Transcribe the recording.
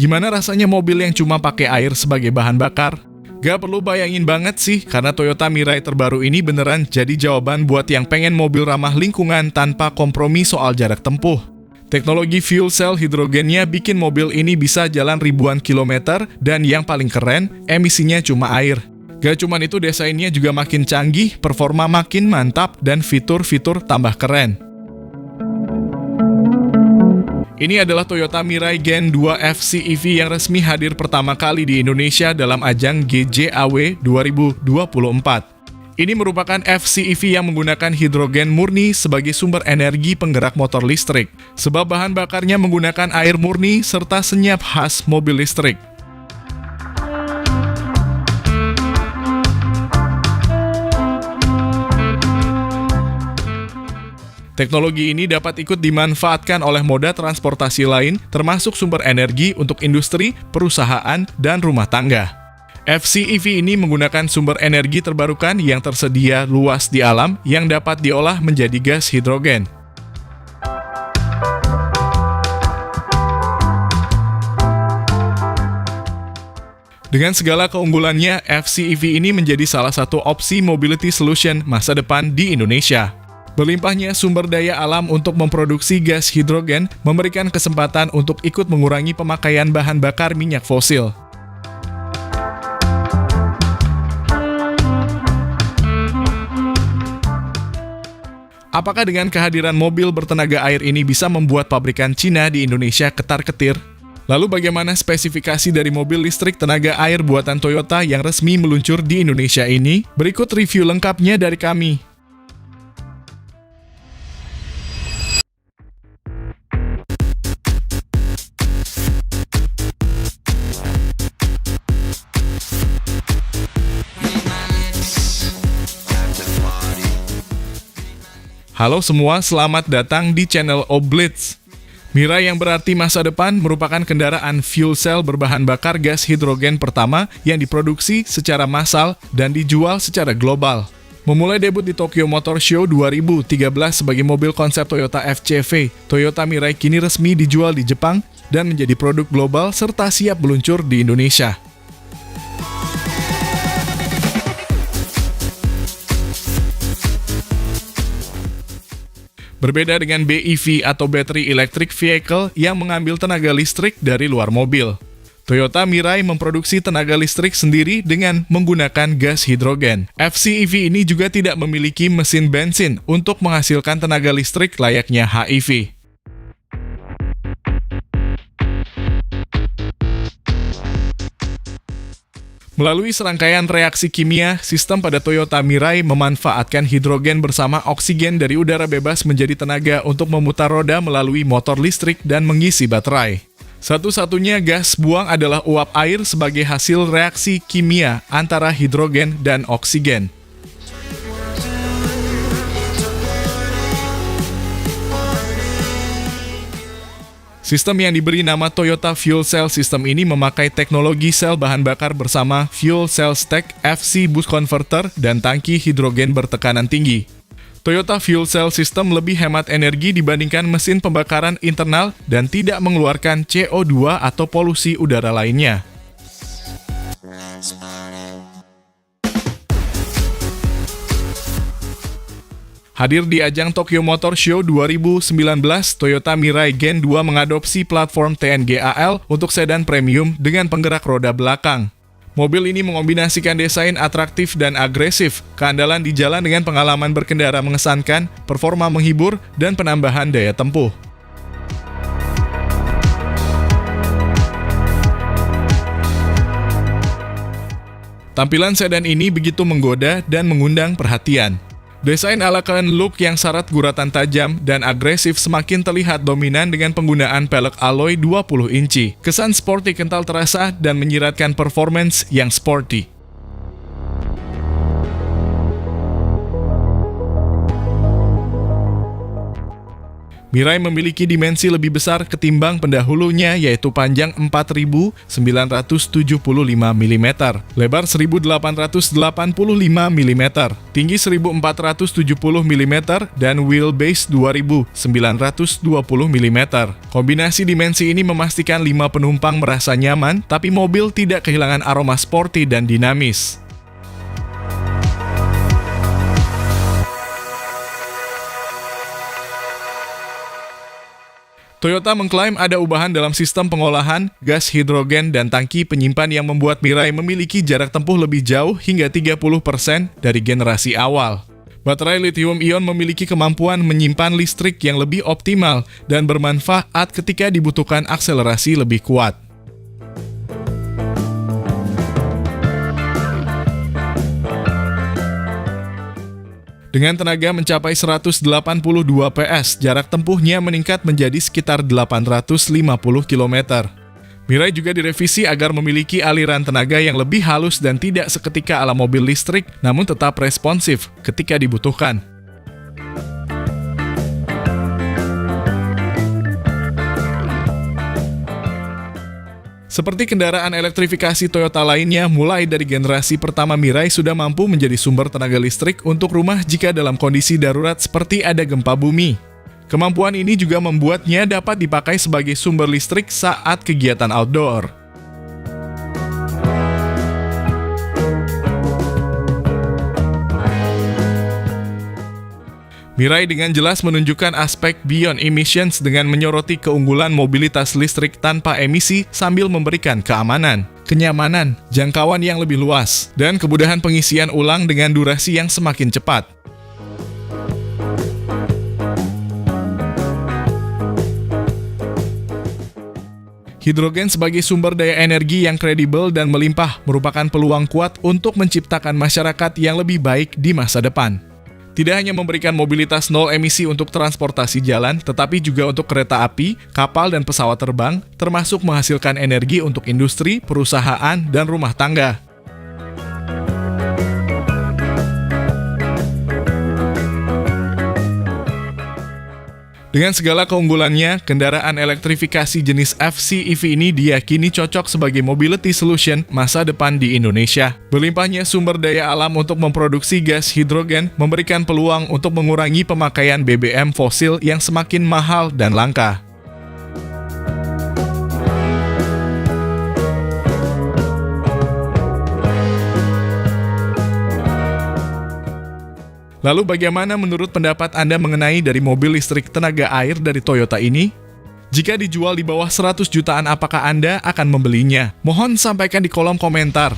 Gimana rasanya mobil yang cuma pakai air sebagai bahan bakar? Gak perlu bayangin banget sih, karena Toyota Mirai terbaru ini beneran jadi jawaban buat yang pengen mobil ramah lingkungan tanpa kompromi soal jarak tempuh. Teknologi fuel cell hidrogennya bikin mobil ini bisa jalan ribuan kilometer, dan yang paling keren, emisinya cuma air. Gak cuman itu, desainnya juga makin canggih, performa makin mantap, dan fitur-fitur tambah keren. Ini adalah Toyota Mirai Gen 2 FCEV yang resmi hadir pertama kali di Indonesia dalam ajang GJAW 2024. Ini merupakan FCEV yang menggunakan hidrogen murni sebagai sumber energi penggerak motor listrik, sebab bahan bakarnya menggunakan air murni serta senyap khas mobil listrik. Teknologi ini dapat ikut dimanfaatkan oleh moda transportasi lain, termasuk sumber energi untuk industri, perusahaan, dan rumah tangga. FCEV ini menggunakan sumber energi terbarukan yang tersedia luas di alam yang dapat diolah menjadi gas hidrogen. Dengan segala keunggulannya, FCEV ini menjadi salah satu opsi mobility solution masa depan di Indonesia. Berlimpahnya sumber daya alam untuk memproduksi gas hidrogen memberikan kesempatan untuk ikut mengurangi pemakaian bahan bakar minyak fosil. Apakah dengan kehadiran mobil bertenaga air ini bisa membuat pabrikan Cina di Indonesia ketar-ketir? Lalu bagaimana spesifikasi dari mobil listrik tenaga air buatan Toyota yang resmi meluncur di Indonesia ini? Berikut review lengkapnya dari kami. Halo semua, selamat datang di channel Oblitz. Mirai yang berarti masa depan merupakan kendaraan fuel cell berbahan bakar gas hidrogen pertama yang diproduksi secara massal dan dijual secara global. Memulai debut di Tokyo Motor Show 2013 sebagai mobil konsep Toyota FCV, Toyota Mirai kini resmi dijual di Jepang dan menjadi produk global serta siap meluncur di Indonesia. Berbeda dengan BEV atau Battery Electric Vehicle yang mengambil tenaga listrik dari luar mobil, Toyota Mirai memproduksi tenaga listrik sendiri dengan menggunakan gas hidrogen. FCEV ini juga tidak memiliki mesin bensin untuk menghasilkan tenaga listrik layaknya HEV. Melalui serangkaian reaksi kimia, sistem pada Toyota Mirai memanfaatkan hidrogen bersama oksigen dari udara bebas menjadi tenaga untuk memutar roda melalui motor listrik dan mengisi baterai. Satu-satunya gas buang adalah uap air sebagai hasil reaksi kimia antara hidrogen dan oksigen. Sistem yang diberi nama Toyota Fuel Cell System ini memakai teknologi sel bahan bakar bersama Fuel Cell Stack, FC Boost Converter, dan tangki hidrogen bertekanan tinggi. Toyota Fuel Cell System lebih hemat energi dibandingkan mesin pembakaran internal dan tidak mengeluarkan CO2 atau polusi udara lainnya. Hadir di ajang Tokyo Motor Show 2019, Toyota Mirai Gen 2 mengadopsi platform TNGA-L untuk sedan premium dengan penggerak roda belakang. Mobil ini mengombinasikan desain atraktif dan agresif, keandalan di jalan dengan pengalaman berkendara mengesankan, performa menghibur, dan penambahan daya tempuh. Tampilan sedan ini begitu menggoda dan mengundang perhatian. Desain ala kain look yang syarat guratan tajam dan agresif semakin terlihat dominan dengan penggunaan pelek alloy 20 inci. Kesan sporty kental terasa dan menyiratkan performance yang sporty. Mirai memiliki dimensi lebih besar ketimbang pendahulunya, yaitu panjang 4.975 mm, lebar 1.885 mm, tinggi 1.470 mm, dan wheelbase 2.920 mm. Kombinasi dimensi ini memastikan 5 penumpang merasa nyaman, tapi mobil tidak kehilangan aroma sporty dan dinamis. Toyota mengklaim ada ubahan dalam sistem pengolahan, gas hidrogen, dan tangki penyimpan yang membuat Mirai memiliki jarak tempuh lebih jauh hingga 30% dari generasi awal. Baterai lithium-ion memiliki kemampuan menyimpan listrik yang lebih optimal dan bermanfaat ketika dibutuhkan akselerasi lebih kuat. Dengan tenaga mencapai 182 PS, jarak tempuhnya meningkat menjadi sekitar 850 km. Mirai juga direvisi agar memiliki aliran tenaga yang lebih halus dan tidak seketika ala mobil listrik, namun tetap responsif ketika dibutuhkan. Seperti kendaraan elektrifikasi Toyota lainnya, mulai dari generasi pertama Mirai sudah mampu menjadi sumber tenaga listrik untuk rumah jika dalam kondisi darurat seperti ada gempa bumi. Kemampuan ini juga membuatnya dapat dipakai sebagai sumber listrik saat kegiatan outdoor. Mirai dengan jelas menunjukkan aspek beyond emissions dengan menyoroti keunggulan mobilitas listrik tanpa emisi sambil memberikan keamanan, kenyamanan, jangkauan yang lebih luas, dan kemudahan pengisian ulang dengan durasi yang semakin cepat. Hidrogen sebagai sumber daya energi yang kredibel dan melimpah merupakan peluang kuat untuk menciptakan masyarakat yang lebih baik di masa depan. Tidak hanya memberikan mobilitas nol emisi untuk transportasi jalan, tetapi juga untuk kereta api, kapal, dan pesawat terbang, termasuk menghasilkan energi untuk industri, perusahaan, dan rumah tangga. Dengan segala keunggulannya, kendaraan elektrifikasi jenis FCEV ini diyakini cocok sebagai mobility solution masa depan di Indonesia. Berlimpahnya sumber daya alam untuk memproduksi gas hidrogen memberikan peluang untuk mengurangi pemakaian BBM fosil yang semakin mahal dan langka. Lalu bagaimana menurut pendapat Anda mengenai dari mobil listrik tenaga air dari Toyota ini? Jika dijual di bawah 100 jutaan, apakah Anda akan membelinya? Mohon sampaikan di kolom komentar.